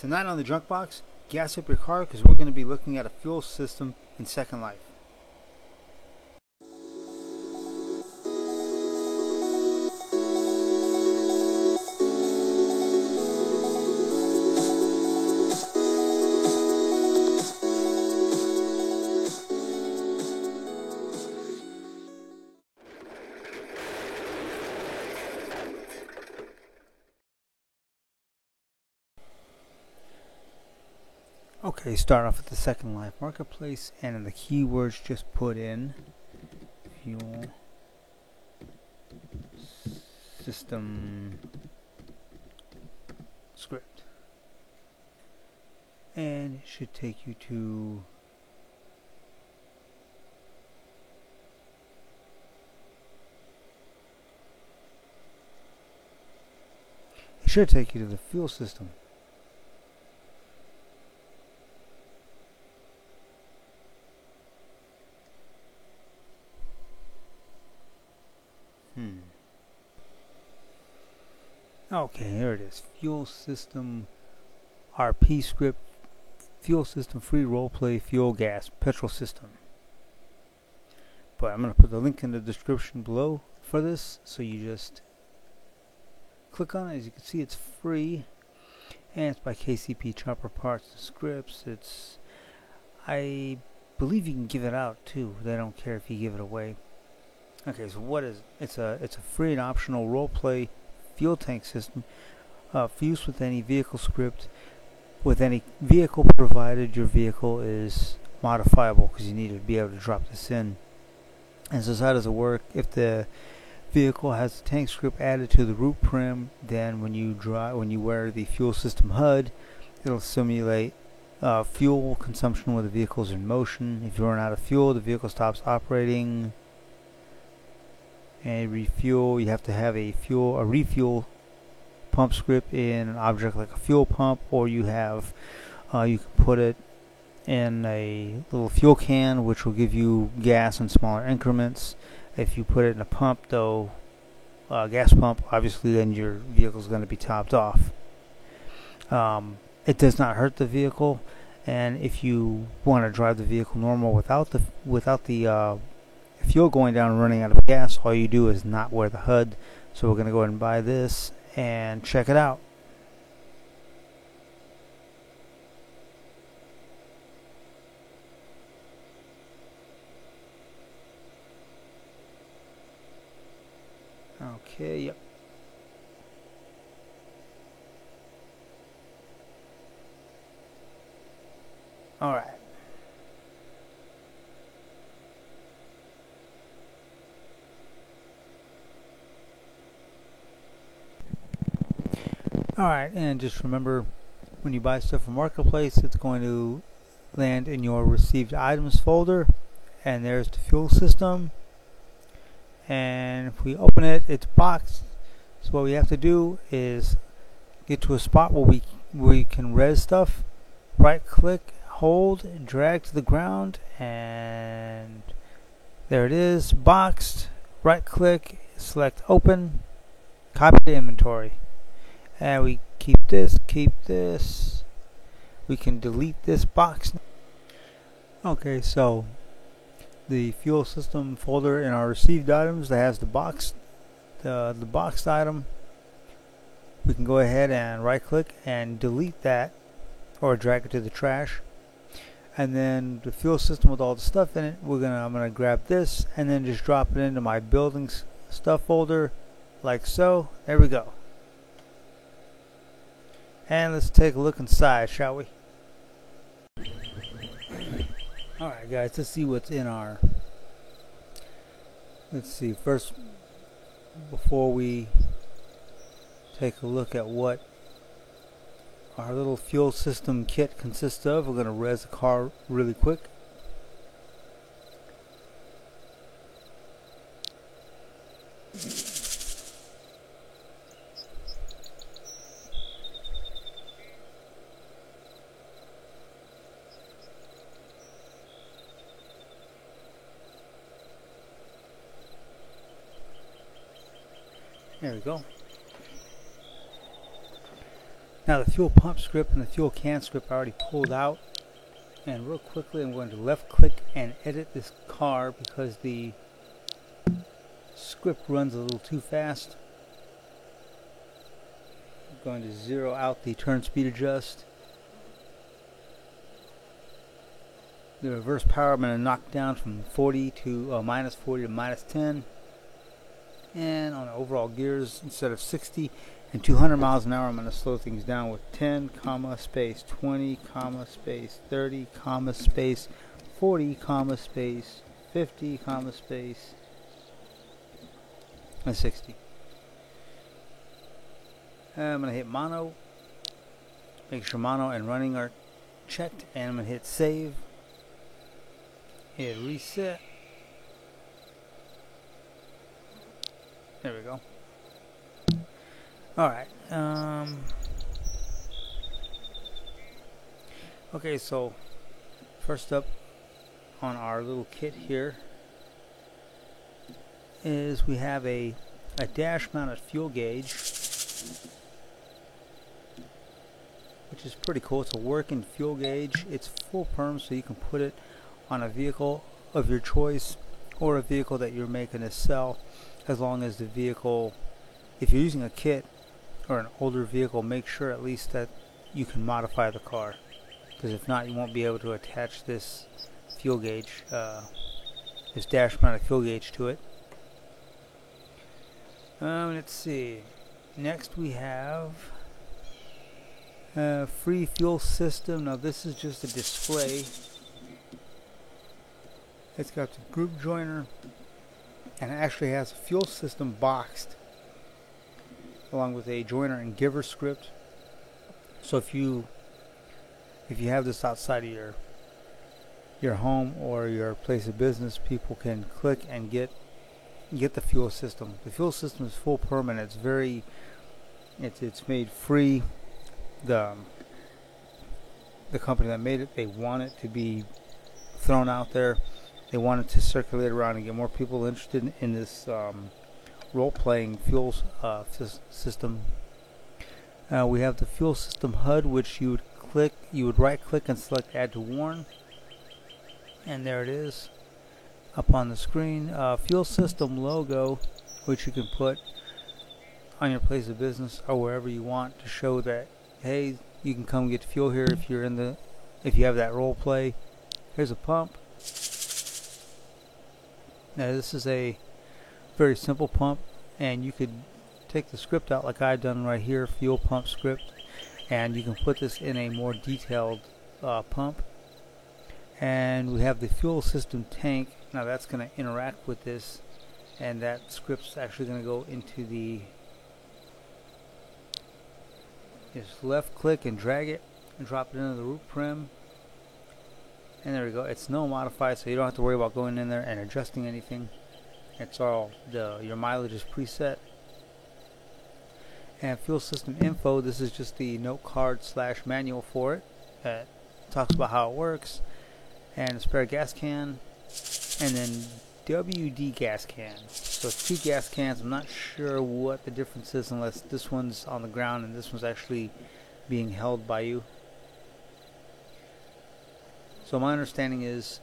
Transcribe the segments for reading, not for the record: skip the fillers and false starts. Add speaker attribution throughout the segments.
Speaker 1: Tonight on the Junk Box, gas up your car because we're going to be looking at a fuel system in Second Life. Okay, start off with the Second Life Marketplace, and in the keywords just put in fuel system script, and it should take you to the fuel system. Okay, here it is. Fuel system RP script, fuel system free roleplay, fuel gas, petrol system. But I'm going to put the link in the description below for this, so you just click on it. As you can see, it's free, and it's by KCP Chopper Parts and Scripts. I believe you can give it out too. They don't care if you give it away. Okay, so what is it? It's a free and optional roleplay fuel tank system for use with any vehicle script, with any vehicle provided your vehicle is modifiable, because you need to be able to drop this in. And so how does it work? If the vehicle has the tank script added to the root prim, then when you wear the fuel system HUD, it'll simulate fuel consumption when the vehicle's in motion. If you run out of fuel, the vehicle stops operating. And refuel, you have to have a refuel pump script in an object like a fuel pump, or you can put it in a little fuel can, which will give you gas in smaller increments. If you put it in a pump, though, gas pump, obviously then your vehicle is going to be topped off. It does not hurt the vehicle, and if you want to drive the vehicle normal without the fuel going down and running out of gas, all you do is not wear the HUD. So we're going to go ahead and buy this and check it out. Okay, yep. Alright. Alright, and just remember, when you buy stuff from Marketplace, it's going to land in your received items folder, and there's the fuel system. And if we open it, it's boxed. So what we have to do is get to a spot where we can res stuff. Right click, hold, drag to the ground, and there it is, boxed. Right click, select open, copy to inventory. And we keep this. We can delete this box. Okay, so the fuel system folder in our received items that has the boxed item, we can go ahead and right click and delete that, or drag it to the trash. And then the fuel system with all the stuff in it, I'm gonna grab this and then just drop it into my buildings stuff folder, like so. There we go. And let's take a look inside, shall we? Alright guys, let's see what's in our... Let's see, first, before we take a look at what our little fuel system kit consists of, we're going to res the car really quick. There we go. Now the fuel pump script and the fuel can script I already pulled out, and real quickly I'm going to left click and edit this car because the script runs a little too fast. I'm going to zero out the turn speed adjust. The reverse power I'm going to knock down from 40 to minus 40 to minus 10. And on the overall gears, instead of 60 and 200 miles an hour, I'm going to slow things down with 10, comma, space, 20, comma, space, 30, comma, space, 40, comma, space, 50, comma, space, and 60. I'm going to hit mono, make sure mono and running are checked, and I'm going to hit save, hit reset. There we go. Alright. Okay, so first up on our little kit here is we have a dash mounted fuel gauge, which is pretty cool. It's a working fuel gauge. It's full perm, so you can put it on a vehicle of your choice or a vehicle that you're making to sell, as long as the vehicle, if you're using a kit or an older vehicle, make sure at least that you can modify the car, because if not, you won't be able to attach this fuel gauge, this dash mounted fuel gauge to it. Let's see, next we have free fuel system. Now this is just a display. It's got the group joiner, and it actually has a fuel system boxed along with a joiner and giver script. So if you have this outside of your home or your place of business, people can click and get the fuel system. The fuel system is full permanent. It's made free. The company that made it, they want it to be thrown out there. They wanted to circulate around and get more people interested in this role-playing fuel system. We have the fuel system HUD, which you would right-click and select Add to Warn, and there it is up on the screen. Fuel system logo, which you can put on your place of business or wherever you want to show that, hey, you can come get fuel here if you have that role play. Here's a pump. Now this is a very simple pump, and you could take the script out like I've done right here, fuel pump script, and you can put this in a more detailed pump. And we have the fuel system tank. Now that's going to interact with this, and that script's actually going to go into the, just left click and drag it and drop it into the root prim. And there we go. It's no modified, so you don't have to worry about going in there and adjusting anything. It's all your mileage is preset. And fuel system info, this is just the note card / manual for it. It talks about how it works, and a spare gas can, and then WD gas can. So it's 2 gas cans. I'm not sure what the difference is unless this one's on the ground and this one's actually being held by you. So my understanding is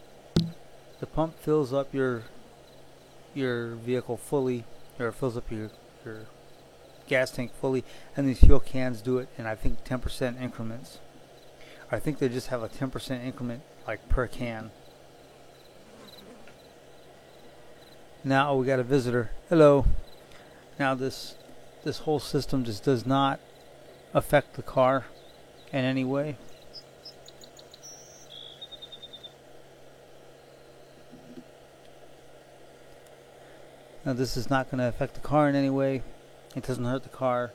Speaker 1: the pump fills up your vehicle fully, or fills up your gas tank fully, and these fuel cans do it in, I think, 10% increments. I think they just have a 10% increment like per can. Now we got a visitor. Hello. Now this whole system just does not affect the car in any way. Now this is not going to affect the car in any way. It doesn't hurt the car.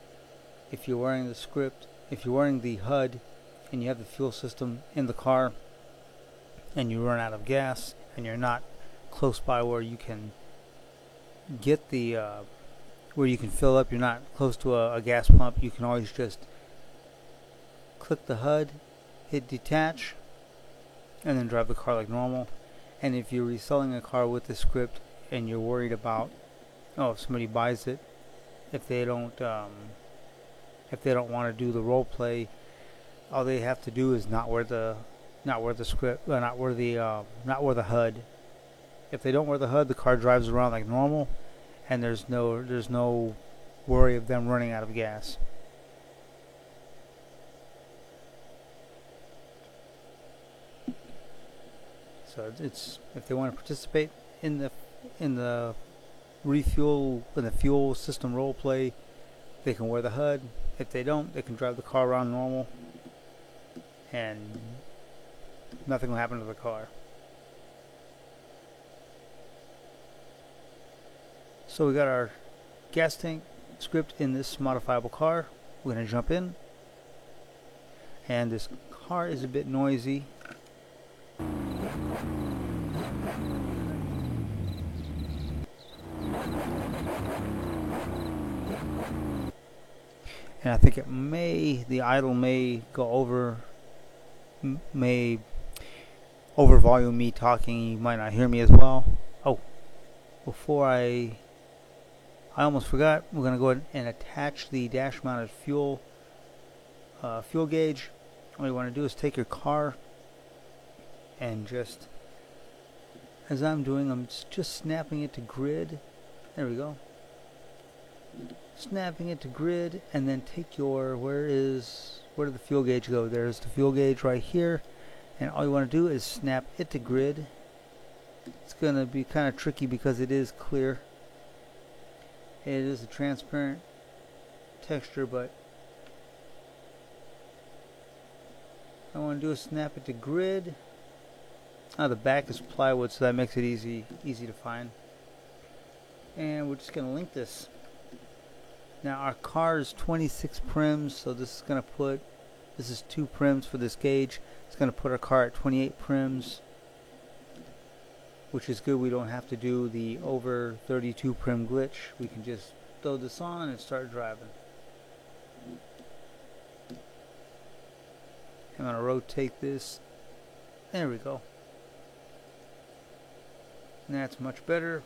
Speaker 1: If you're wearing the script, if you're wearing the HUD and you have the fuel system in the car and you run out of gas and you're not close by where you can get the where you can fill up, you're not close to a gas pump, you can always just click the HUD, hit detach, and then drive the car like normal. And if you're reselling a car with the script and you're worried about, if somebody buys it, if they don't if they don't want to do the role play, all they have to do is not wear the script, not wear the HUD. If they don't wear the HUD, the car drives around like normal, and there's no worry of them running out of gas. So it's, if they want to participate in the fuel system role play, they can wear the HUD. If they don't, they can drive the car around normal, and nothing will happen to the car. So we got our gas tank script in this modifiable car. We're going to jump in, and this car is a bit noisy. And I think the idle may go over, may over volume me talking. You might not hear me as well. Oh, before I almost forgot, we're going to go ahead and attach the dash mounted fuel gauge. What you want to do is take your car and just, as I'm doing, I'm just snapping it to grid. There we go. Snapping it to grid, and then take your, where did the fuel gauge go? There's the fuel gauge right here, and all you want to do is snap it to grid. It's going to be kind of tricky because it is clear. It is a transparent texture, but all I want to do is snap it to grid. The back is plywood, so that makes it easy to find. And we're just going to link this. Now our car is 26 prims, so this is 2 prims for this gauge. It's going to put our car at 28 prims, which is good. We don't have to do the over 32 prim glitch. We can just throw this on and start driving. I'm going to rotate this. There we go. And that's much better.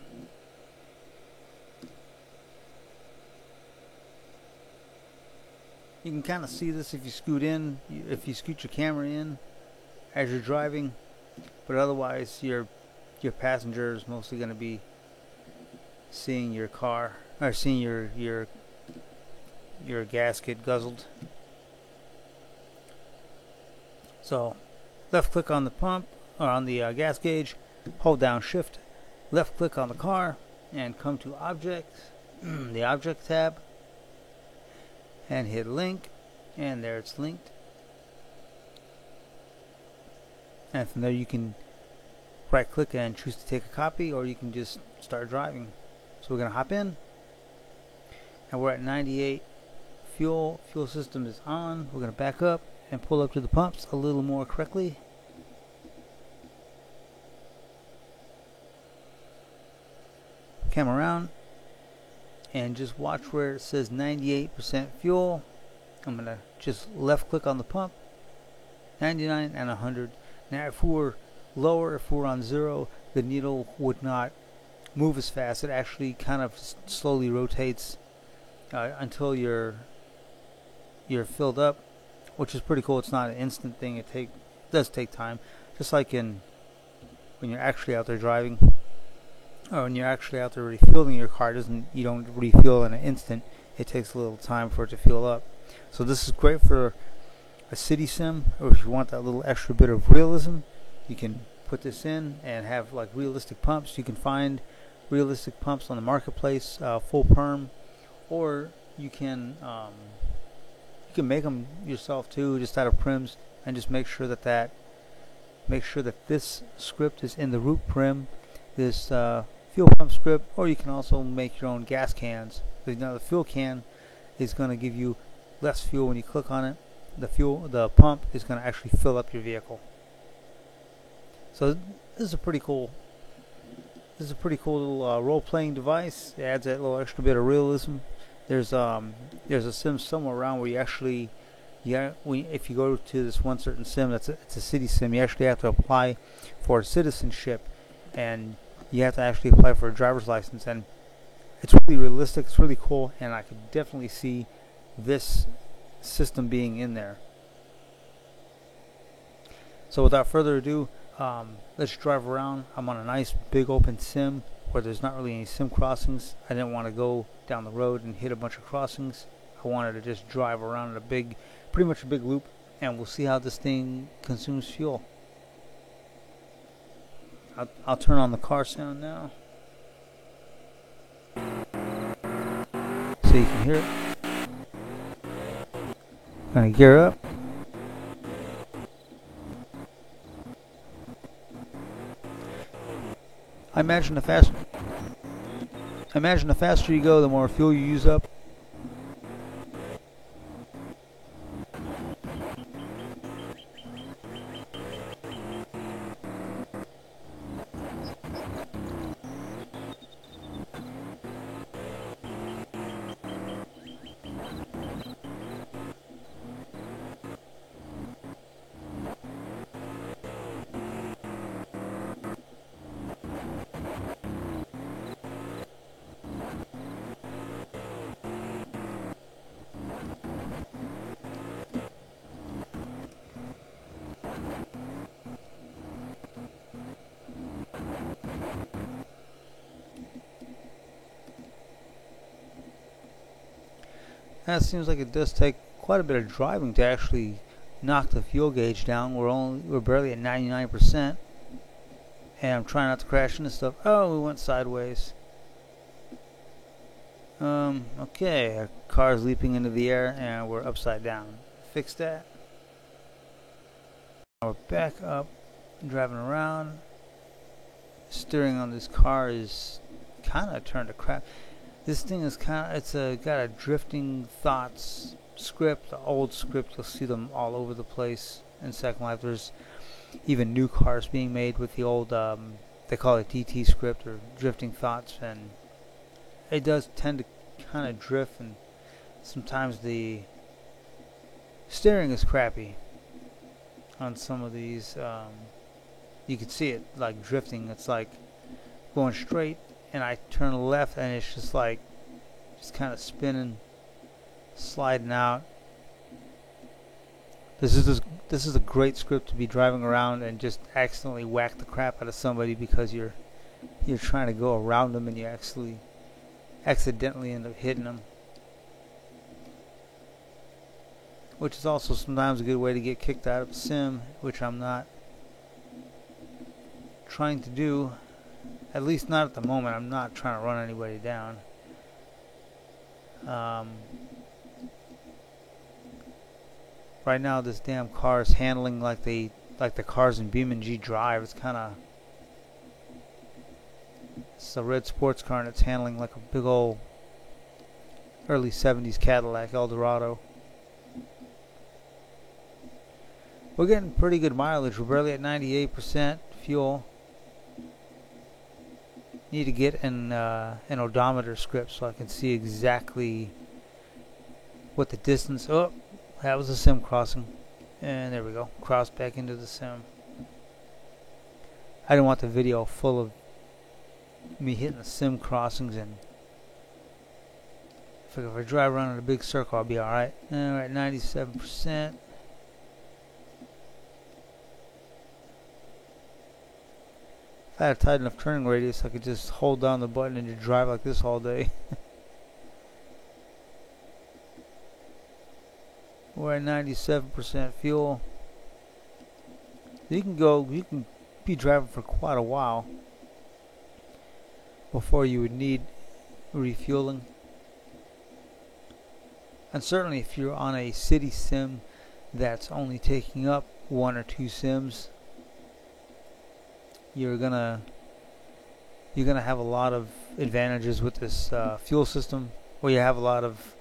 Speaker 1: You can kind of see this if you scoot your camera in as you're driving, but otherwise your passenger is mostly going to be seeing your car, or seeing your gasket guzzled. So left click on the pump, or on the gas gauge, hold down shift, left click on the car, and come to object, the object tab, and hit link, and there it's linked. And from there you can right click and choose to take a copy, or you can just start driving. So we're gonna hop in, and we're at 98. Fuel system is on. We're gonna back up and pull up to the pumps a little more correctly. Come around and just watch where it says 98% fuel. I'm gonna just left click on the pump. 99 and 100. Now if we're lower, if we're on 0, the needle would not move as fast. It actually kind of slowly rotates until you're filled up, which is pretty cool. It's not an instant thing. It does take time, just like when you're actually out there driving, or when you're actually out there refueling your car. You don't refuel in an instant. It takes a little time for it to fuel up. So this is great for a city sim, or if you want that little extra bit of realism, you can put this in and have like realistic pumps. You can find realistic pumps on the marketplace, full perm, or you can make them yourself too, just out of prims, and just make sure that this script is in the root prim, this fuel pump script, or you can also make your own gas cans. Now the fuel can is going to give you less fuel when you click on it. The pump is going to actually fill up your vehicle. So this is a pretty cool little role-playing device. It adds that little extra bit of realism. There's a sim somewhere around where you actually, if you go to this one certain sim, it's a city sim, you actually have to apply for citizenship, and you have to actually apply for a driver's license, and it's really realistic. It's really cool, and I could definitely see this system being in there. So without further ado, let's drive around. I'm on a nice big open sim where there's not really any sim crossings. I didn't want to go down the road and hit a bunch of crossings. I wanted to just drive around in a big, pretty much a big loop, and we'll see how this thing consumes fuel. I'll turn on the car sound now so you can hear it. Gonna gear up. I imagine the faster you go, the more fuel you use up. That seems like it does take quite a bit of driving to actually knock the fuel gauge down. We're barely at 99%, and I'm trying not to crash into stuff. Oh, we went sideways. Okay, our car's leaping into the air and we're upside down. Fix that. Now we're back up, driving around. Steering on this car is kind of turned to crap. This thing is got a drifting thoughts script, the old script. You'll see them all over the place in Second Life. There's even new cars being made with the old, they call it DT script or drifting thoughts, and it does tend to kind of drift, and sometimes the steering is crappy on some of these. You can see it like drifting. It's like going straight and I turn left and it's just like kind of spinning, sliding out. This is a great script to be driving around and just accidentally whack the crap out of somebody because you're trying to go around them and you accidentally end up hitting them, which is also sometimes a good way to get kicked out of a sim, which I'm not trying to do, at least not at the moment. I'm not trying to run anybody down. Right now this damn car is handling like the cars in BeamNG Drive. It's a red sports car and it's handling like a big old early 70s Cadillac Eldorado. We're getting pretty good mileage. We're barely at 98% fuel. Need to get an odometer script so I can see exactly what the distance. Oh, that was a sim crossing, and there we go. Cross back into the sim. I didn't want the video full of me hitting the sim crossings, and if I drive around in a big circle, I'll be all right. All right, 97%. If I had a tight enough turning radius, I could just hold down the button and just drive like this all day. We're at 97% fuel. You can be driving for quite a while before you would need refueling. And certainly if you're on a city sim that's only taking up 1 or 2 sims, you're gonna have a lot of advantages with this fuel system, where you have a lot of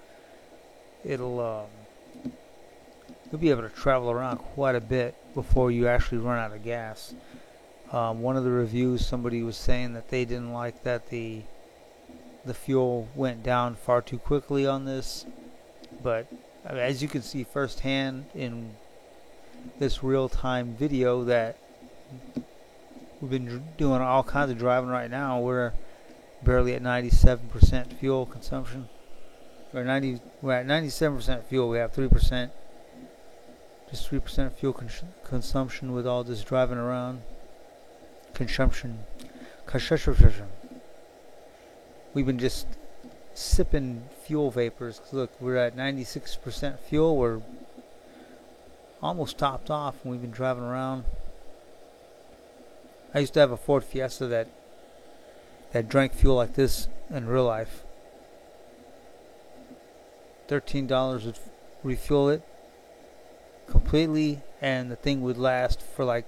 Speaker 1: you'll be able to travel around quite a bit before you actually run out of gas. One of the reviews, somebody was saying that they didn't like that the fuel went down far too quickly on this, but I mean, as you can see firsthand in this real-time video, that we've been doing all kinds of driving right now. We're barely at 97% fuel consumption. We're at 97% fuel. We have 3%, just 3% fuel consumption with all this driving around. Consumption. We've been just sipping fuel vapors. Look, we're at 96% fuel. We're almost topped off, and we've been driving around. I used to have a Ford Fiesta that drank fuel like this in real life. $13 would refuel it completely, and the thing would last for like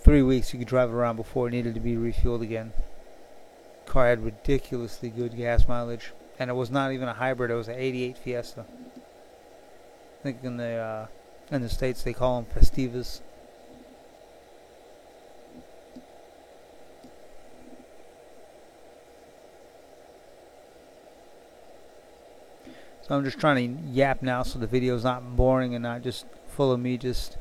Speaker 1: 3 weeks. You could drive it around before it needed to be refueled again. Car had ridiculously good gas mileage, and it was not even a hybrid. It was an '88 Fiesta. I think in the States they call them Festivas. So I'm just trying to yap now so the video's not boring and not just full of me just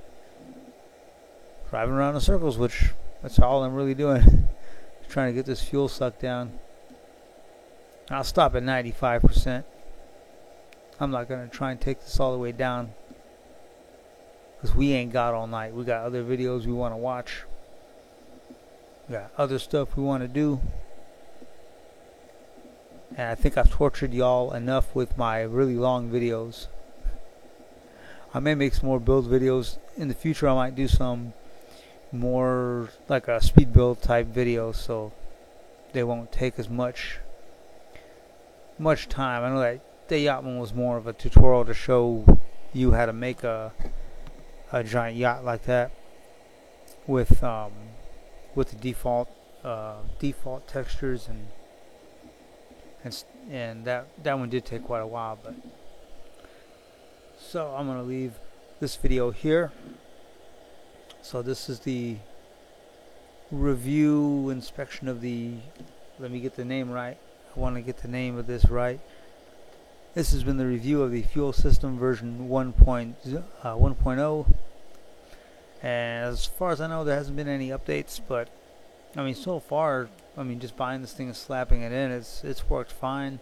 Speaker 1: driving around in circles, which that's all I'm really doing. Trying to get this fuel sucked down. I'll stop at 95%. I'm not going to try and take this all the way down, because we ain't got all night. We got other videos we want to watch. We got other stuff we want to do. And I think I've tortured y'all enough with my really long videos. I may make some more build videos in the future. I might do some more like a speed build type video, so they won't take as much time. I know that the yacht one was more of a tutorial to show you how to make a giant yacht like that with the default textures, and that one did take quite a while. But so I'm gonna leave this video here. So this is the review inspection of the, let me get the name right. I want to get the name of this right. This has been the review of the fuel system version 1.0. And as far as I know, there hasn't been any updates, but I mean, so far, I mean, just buying this thing and slapping it in, it's worked fine.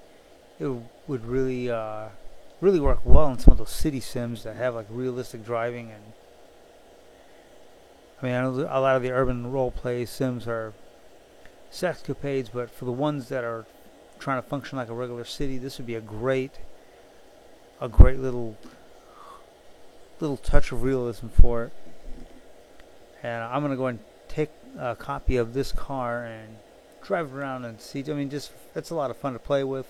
Speaker 1: It would really work well in some of those city sims that have like realistic driving. And I mean, I know a lot of the urban role-play sims are sexcapades, but for the ones that are trying to function like a regular city, this would be a great little touch of realism for it. And I'm gonna go and take a copy of this car and drive around and see. I mean, just it's a lot of fun to play with,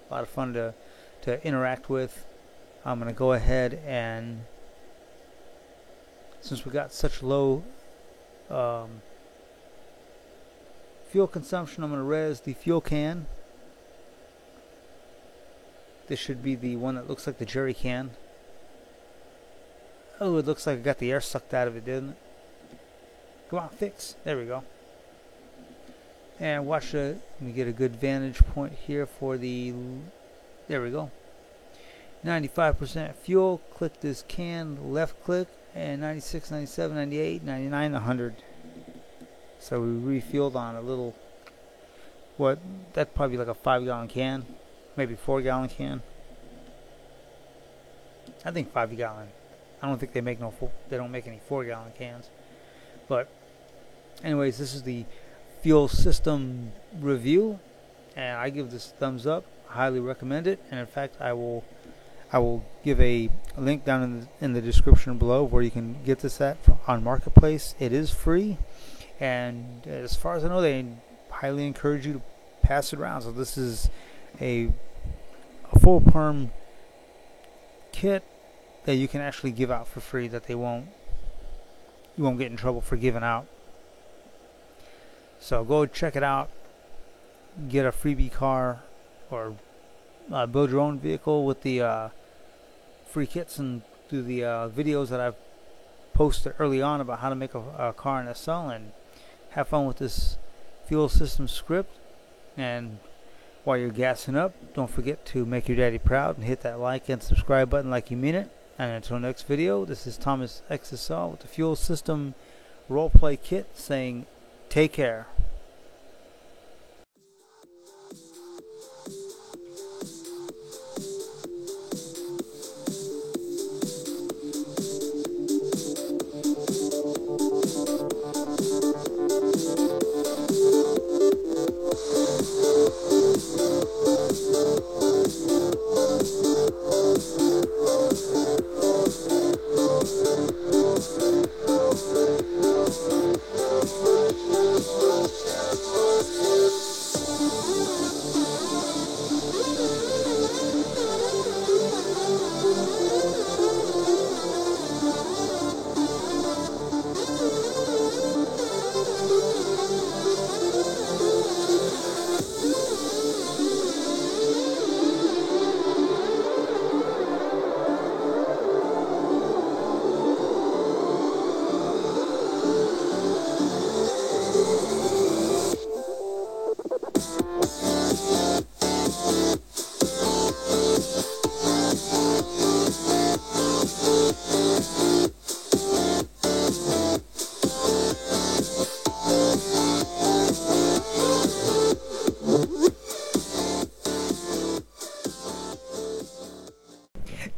Speaker 1: a lot of fun to interact with. I'm gonna go ahead, and since we got such low fuel consumption, I'm gonna res the fuel can. This should be the one that looks like the jerry can. Oh, it looks like it got the air sucked out of it, didn't it? Come on, fix. There we go. And watch let me get a good vantage point here for the, there we go. 95% fuel. Click this can, left click, and 96, 97, 98, 99, 100. So we refueled on a little, what, that's probably like a 5-gallon can, maybe 4-gallon can. I think 5-gallon. I don't think they make they don't make any 4-gallon cans. But anyways, this is the fuel system review, and I give this thumbs up. Highly recommend it. And in fact, I will give a link down in the description below where you can get this at on Marketplace. It is free, and as far as I know, they highly encourage you to pass it around. So this is a full perm kit that you can actually give out for free, that you won't get in trouble for giving out. So go check it out, get a freebie car, or build your own vehicle with the free kits, and do the videos that I've posted early on about how to make a car in SL, and have fun with this fuel system script. And while you're gassing up, don't forget to make your daddy proud and hit that like and subscribe button like you mean it. And until next video, this is Thomas XSL with the fuel system roleplay kit saying take care.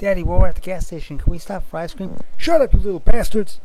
Speaker 1: Daddy, we're at the gas station. Can we stop for ice cream? Shut up, you little bastards!